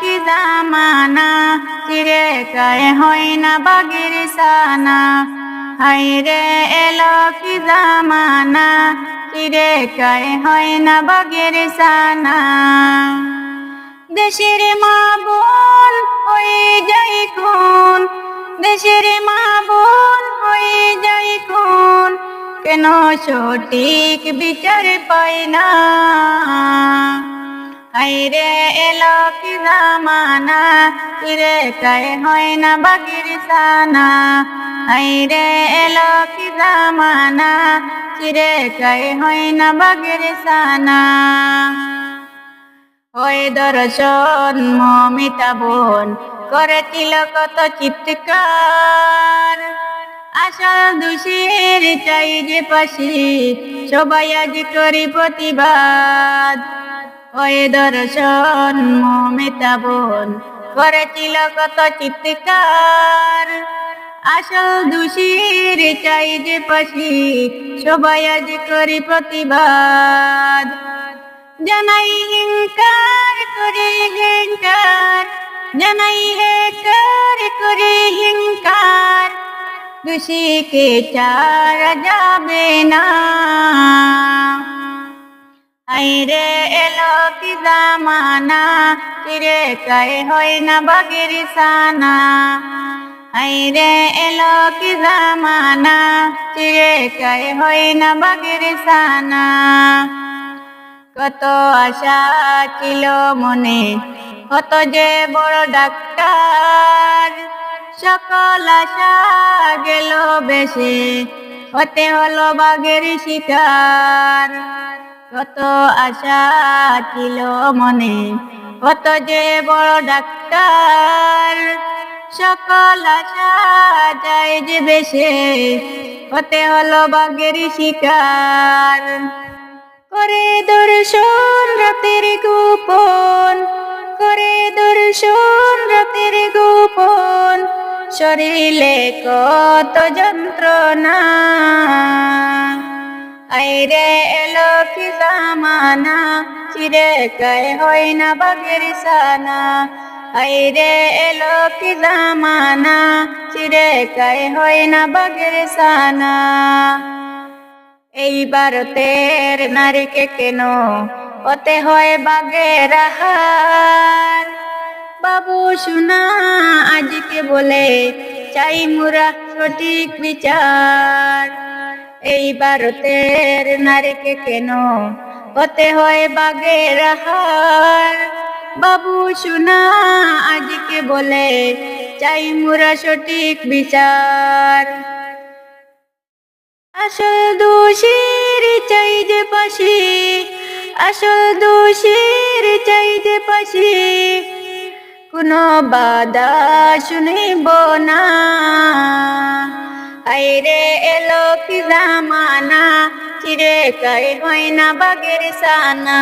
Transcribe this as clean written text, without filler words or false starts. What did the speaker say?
কি জামানা, চিরে কায় হয় না বাগের সানা। হায়রে এলো কি জামানা, চিরে কায় হয় না বাগের সানা। দেশের মা বোন হয়ে যাই খুন, দেশের মা বোন হয়ে যাই খুন, কেন সঠিক বিচার পায় না। হায়রে এলো কি জামানা, চিরে কায় হয় না বাগের সানা। হায়রে এলো কি জামানা, চিরে কায় হয় না বাগের সানা। ওই দর্শন মমিতা বোন করেছিল কত চিৎকার, আসল দোষীর চাই যে পাশি, সবাই আজ করি প্রতিবাদ। ওই দর্শন মমিতা বোন করেছিল কত চিৎকার, আসল দোষীর চাই যে পাশি, সবাই আজ করি প্রতিবাদ। জানাই হিংকার করে হিংকার, জানাই হেকার করে হিংকার, দোষীকে ছাড়া যাবে না। হায়রে এলো কি জামানা, চিরে কায় হয় না বাগের সানা। হায়রে এলো কি জামানা, চিরে কায় হয় না বাগের সানা। কত আশা ছিল মনে, কত যে বড় ডাক্তার, সকল আশা গেল বেশে, হতে হলো বাঘের শিকার। কত আশা ছিল মনে, কত যে বড় ডাক্তার, সকল আশা যায় যে বেশে, হতে হলো বাঘের শিকার। করে দর্শন রাতের গোপন, করে দর্শন রাতের গোপন, শরীরে কত যন্ত্রণা। হায়রে এলো কি জামানা, চিরে কায় হয় না বাগের সানা। হায়রে এলো কি জামানা, চিরে কায় হয় না বাগের সানা। এই ভারতের নারীকে কেন হতে হয় বাঘের আহার, বাবু সোনা আজকে বলে চাই মোরা সঠিক বিচার। এই ভারতের নারীকে কেন হতে হয় বাঘের আহার, বাবু সোনা আজকে বলে চাই মোরা সঠিক বিচার। আসল দোষীর চাই যে পাশি, আসল দোষীর চাই যে পাশি, কোনো বাধা শুনিব না। হায়রে এলো কি জামানা, চিরে কায় হয় না বাগের সানা।